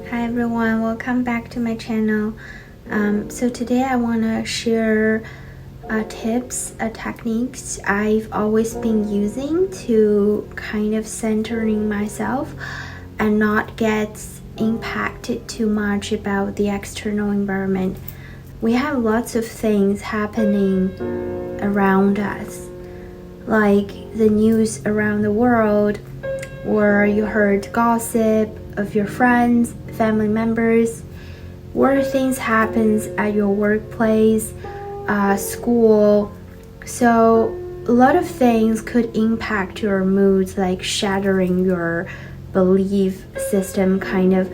Hi everyone, welcome back to my channel. So today I want to share tips, techniques I've always been using to kind of centering myself and not get impacted too much about the external environment. We have lots of things happening around us, like the news around the world, or you heard gossip of your friends, family members, or things happens at your workplace, school. So a lot of things could impact your moods, like shattering your belief system, kind of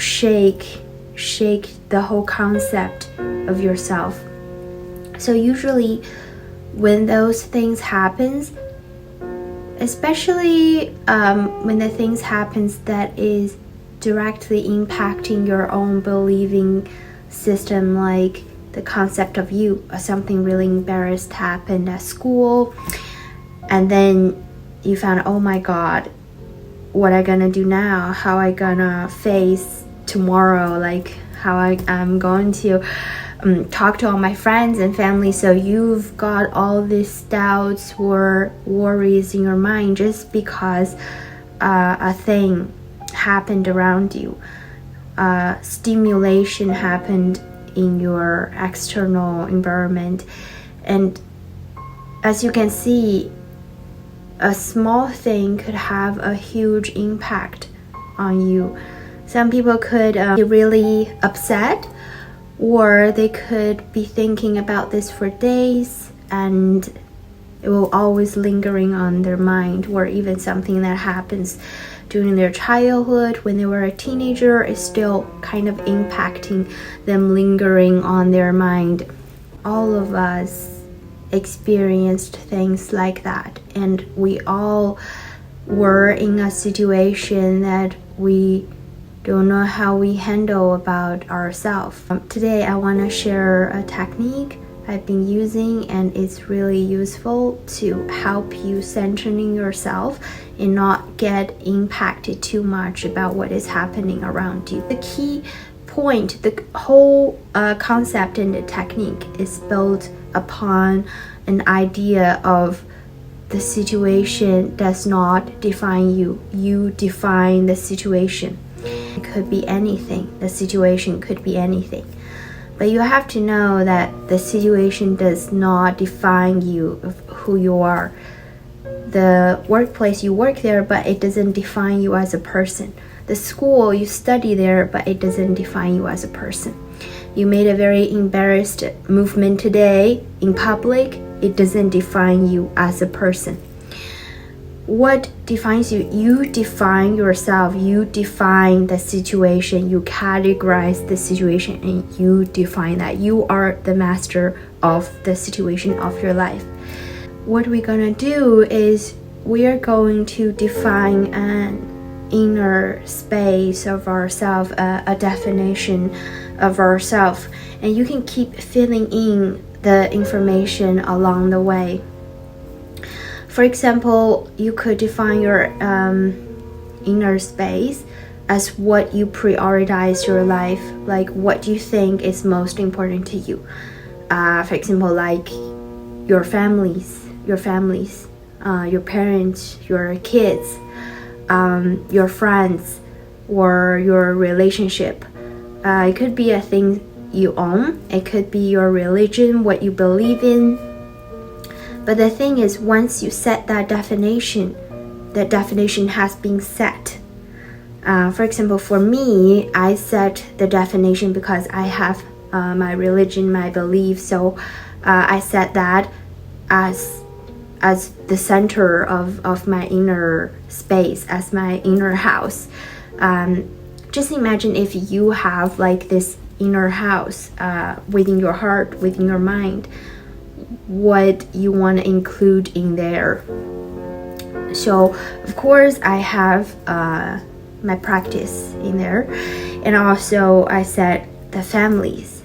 shake the whole concept of yourself. So usually when those things happens, especially when the things happens that is directly impacting your own believing system, like the concept of you, or something really embarrassed happened at school, and then you found, oh my god, what I gonna do now, how I gonna face tomorrow, like how I'm going to talk to all my friends and family. So you've got all these doubts or worries in your mind just because a thing happened around you. Stimulation happened in your external environment, and as you can see, a small thing could have a huge impact on you. Some people could be really upset, or they could be thinking about this for days and it will always lingering on their mind, or even something that happens during their childhood when they were a teenager is still kind of impacting them, lingering on their mind. All of us experienced things like that, and we all were in a situation that we don't know how we handle about ourselves. Today I want to share a technique I've been using, and it's really useful to help you centering yourself and not get impacted too much about what is happening around you. The key point, the whole concept in the technique is built upon an idea of the situation does not define you. You define the situation. It could be anything. The situation could be anything. But you have to know that the situation does not define you of who you are. The workplace, you work there, but it doesn't define you as a person. The school, you study there, but it doesn't define you as a person. You made a very embarrassed movement today in public. It doesn't define you as a person. What defines you? You define yourself. You define the situation. You categorize the situation, and you define that. You are the master of the situation of your life. What we're gonna do is we are going to define an inner space of ourselves, a definition of ourselves, and you can keep filling in the information along the way. For example, you could define your inner space as what you prioritize your life, like what you think is most important to you. For example, like your families, your parents, your kids, your friends, or your relationship. It could be a thing you own. It could be your religion, what you believe in. But the thing is, once you set that definition has been set. For example, for me, I set the definition because I have my religion, my belief. So I set that as the center of my inner space, as my inner house. Just imagine if you have like this inner house within your heart, within your mind, what you want to include in there. So of course I have my practice in there, and also I said the families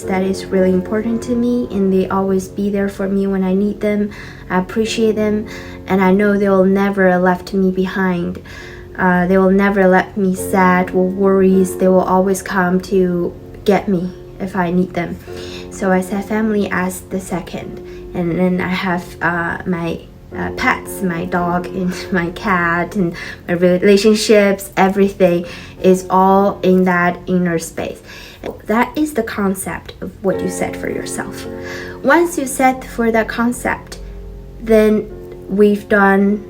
that is really important to me, and they always be there for me when I need them. I appreciate them, and I know they'll never left me behind. They will never let me sad or worries. They will always come to get me if I need them. So I set family as the second. And then I have my pets, my dog and my cat, and my relationships. Everything is all in that inner space. That is the concept of what you set for yourself. Once you set for that concept, then we've done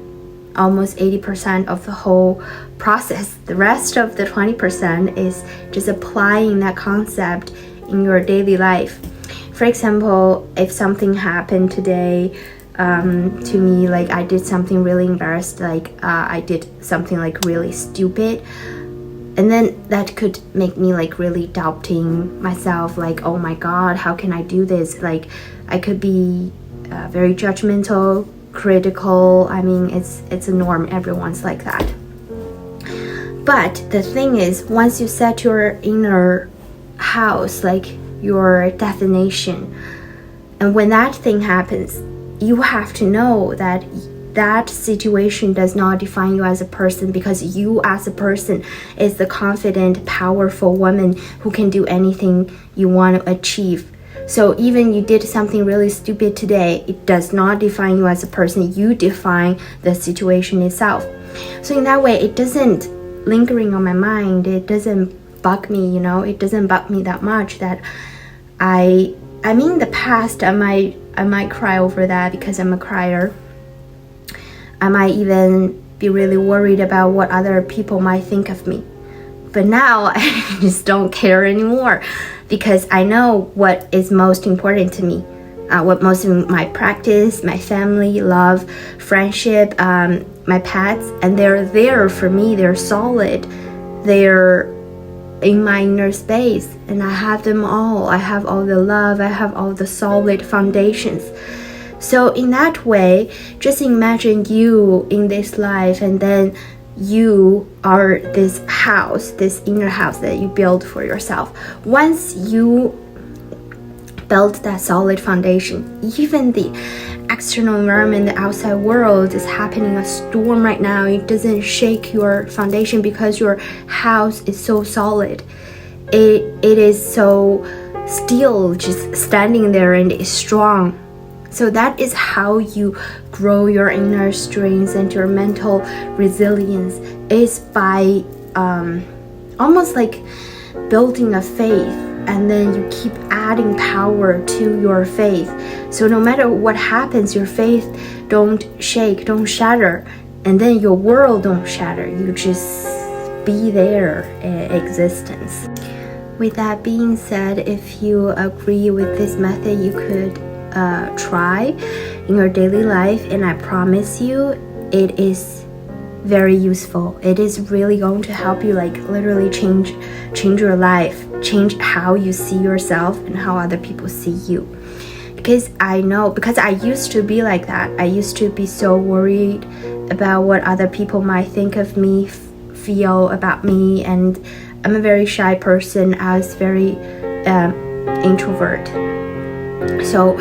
almost 80% of the whole process. The rest of the 20% is just applying that concept in your daily life. For example, if something happened today to me, like I did something really embarrassed, like I did something like really stupid, and then that could make me like really doubting myself, like, oh my god, how can I do this? Like I could be very judgmental, critical. I mean, it's a norm. Everyone's like that. But the thing is, once you set your inner house, like your destination, and when that thing happens, you have to know that that situation does not define you as a person, because you as a person is the confident, powerful woman who can do anything you want to achieve. So even you did something really stupid today, it does not define you as a person. You define the situation itself. So in that way, it doesn't lingering on my mind. It doesn't bug me, it doesn't bug me that much that I mean, in the past, I might cry over that because I'm a crier. I might even be really worried about what other people might think of me. But now I just don't care anymore, because I know what is most important to me. What most of my practice, my family, love, friendship, my pets, and they're there for me. They're solid. They're in my inner space, and I have them all. I have all the love. I have all the solid foundations. So in that way, just imagine you in this life, and then you are this house, this inner house that you build for yourself. Once you build that solid foundation, even the external environment, the outside world is happening a storm right now, it doesn't shake your foundation because your house is so solid. It is so still, just standing there, and is strong. So that is how you grow your inner strength and your mental resilience, is by almost like building a faith, and then you keep adding power to your faith. So no matter what happens, your faith don't shake, don't shatter, and then your world don't shatter. You just be there in existence. With that being said, if you agree with this method, you could try in your daily life, and I promise you it is very useful. It is really going to help you, like literally change your life, change how you see yourself and how other people see you. Because I know, because I used to be like that. I used to be so worried about what other people might think of me, feel about me, and I'm a very shy person. I was very introvert. So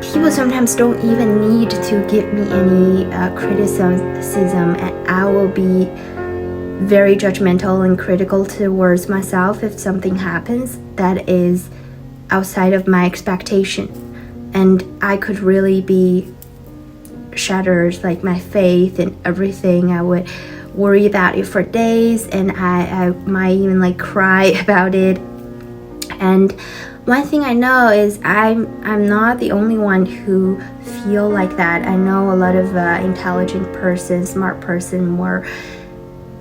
people sometimes don't even need to give me any criticism, and I will be very judgmental and critical towards myself if something happens that is outside of my expectation, and I could really be shattered, like my faith and everything. I would worry about it for days, and I might even like cry about it. And one thing I know is I'm not the only one who feel like that. I know a lot of intelligent person, smart person, where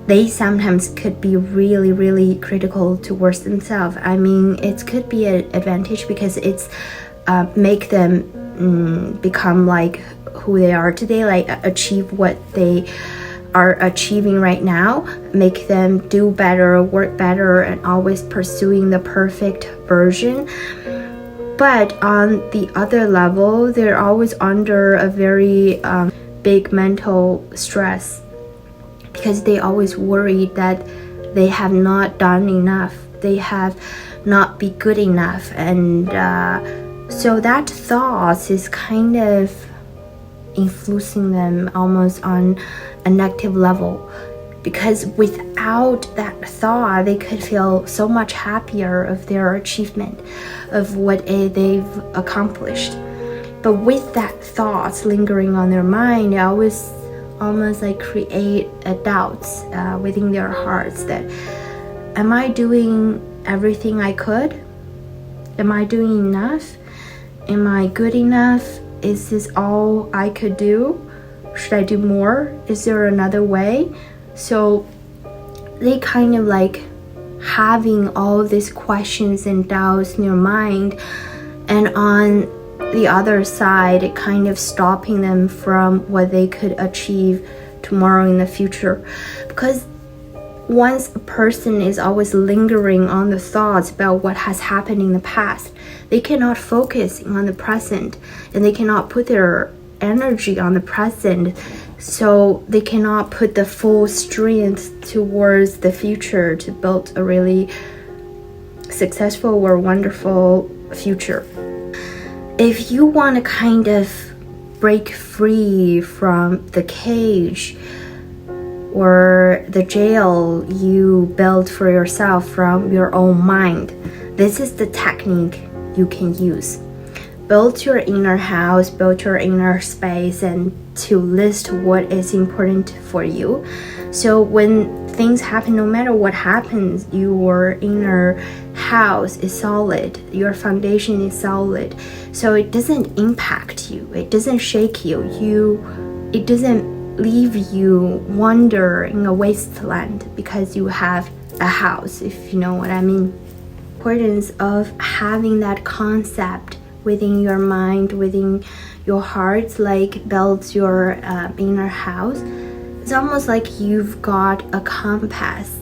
they sometimes could be really, really critical towards themselves. I mean, it could be an advantage because it's make them become like who they are today, like achieve what they are achieving right now, make them do better, work better, and always pursuing the perfect version. But on the other level, they're always under a very big mental stress, because they always worried that they have not done enough, they have not be good enough, and so that thought is kind of influencing them almost on a negative level. because without that thought, they could feel so much happier of their achievement, of what they've accomplished. But with that thoughts lingering on their mind, they always almost like create a doubts within their hearts that, am I doing everything I could? Am I doing enough? Am I good enough? Is this all I could do? Should I do more? Is there another way? So they kind of like having all these questions and doubts in their mind, and on the other side, it kind of stopping them from what they could achieve tomorrow in the future. Because once a person is always lingering on the thoughts about what has happened in the past, they cannot focus on the present, and they cannot put their energy on the present, so they cannot put the full strength towards the future to build a really successful or wonderful future. If you want to kind of break free from the cage or the jail you built for yourself from your own mind, this is the technique you can use. Build your inner house, build your inner space, and to list what is important for you. So when things happen, no matter what happens, your inner house is solid, your foundation is solid. So it doesn't impact you, it doesn't shake you, it doesn't leave you wander in a wasteland because you have a house, if you know what I mean. Importance of having that concept within your mind, within your heart, like builds your inner house. It's almost like you've got a compass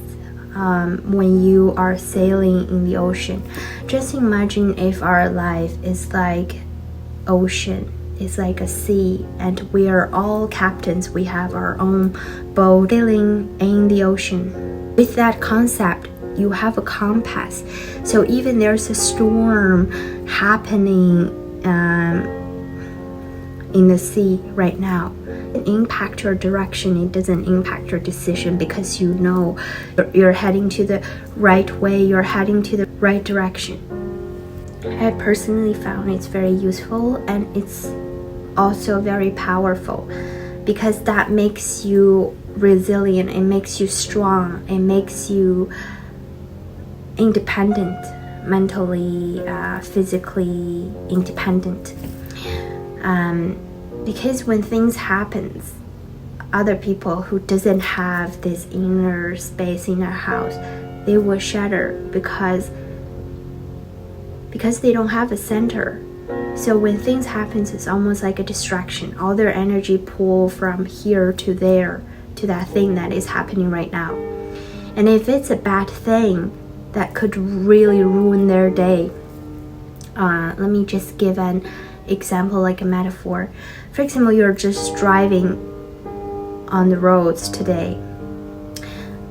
when you are sailing in the ocean. Just imagine if our life is like ocean, it's like a sea, and we are all captains. We have our own boat sailing in the ocean. With that concept, you have a compass. So even there's a storm happening in the sea right now, it doesn't impact your direction, it doesn't impact your decision, because you know you're heading to the right way, you're heading to the right direction. I personally found it's very useful, and it's also very powerful, because that makes you resilient, it makes you strong, it makes you independent, mentally, physically independent. Because when things happen, other people who doesn't have this inner space, inner house, they will shatter because they don't have a center. So when things happen, it's almost like a distraction. All their energy pull from here to there, to that thing that is happening right now. And if it's a bad thing, that could really ruin their day. Let me just give an example, like a metaphor. For example, you're just driving on the roads today,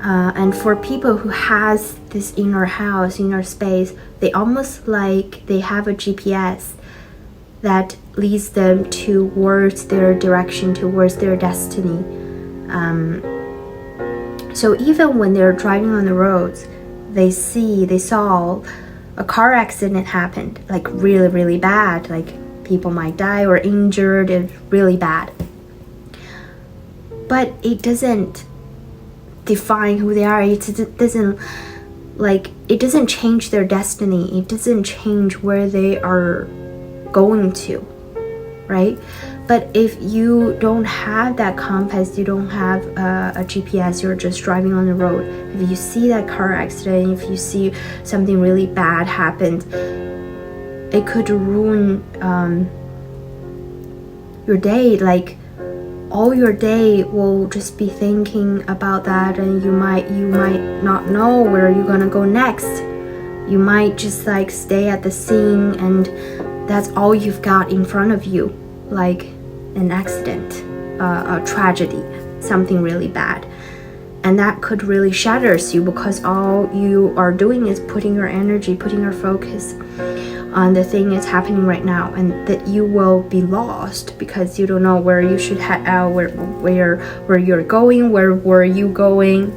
and for people who has this inner house, inner space, they almost like they have a GPS that leads them towards their direction, towards their destiny. So even when they're driving on the roads, they saw a car accident happened, like really, really bad, like people might die or injured, it's really bad. But it doesn't define who they are. It doesn't change their destiny. It doesn't change where they are going to, right? But if you don't have that compass, you don't have a GPS, you're just driving on the road. If you see that car accident, if you see something really bad happened, it could ruin your day. Like all your day will just be thinking about that, and you might not know where you're gonna go next. You might just like stay at the scene, and that's all you've got in front of you, like an accident, a tragedy, something really bad. And that could really shatter you, because all you are doing is putting your energy, putting your focus on the thing is happening right now, and that you will be lost because you don't know where you should head out, where you're going, where were you going.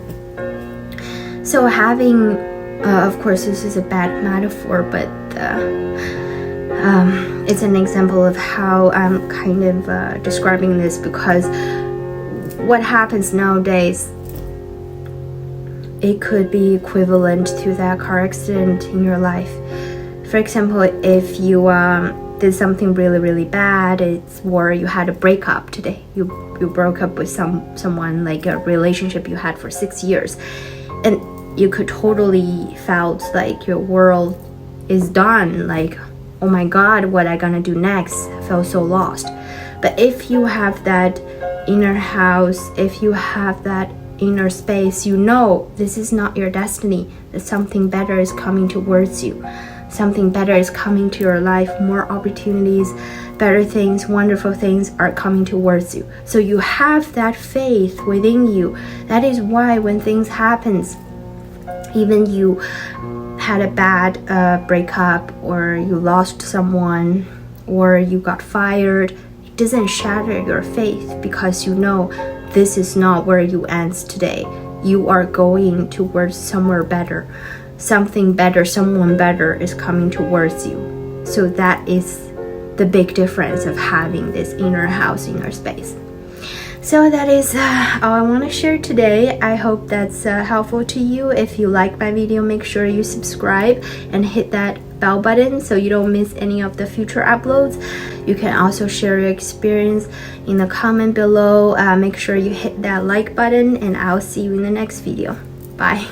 So having, of course, this is a bad metaphor, but it's an example of how I'm kind of describing this, because what happens nowadays, it could be equivalent to that car accident in your life. For example, if you did something really, really bad, or you had a breakup today, you broke up with someone, like a relationship you had for 6 years, and you could totally felt like your world is done, like, oh my god, what am I gonna do next? I felt so lost. But if you have that inner house, if you have that inner space, you know this is not your destiny, that something better is coming towards you, something better is coming to your life, more opportunities, better things, wonderful things are coming towards you. So you have that faith within you. That is why when things happens, even you had a bad breakup, or you lost someone, or you got fired, it doesn't shatter your faith, because you know this is not where you end today. You are going towards somewhere better, something better, someone better is coming towards you. So that is the big difference of having this inner house, inner space. So that is all I want to share today. I hope that's helpful to you. If you like my video, make sure you subscribe and hit that bell button so you don't miss any of the future uploads. You can also share your experience in the comment below. Make sure you hit that like button, and I'll see you in the next video. Bye.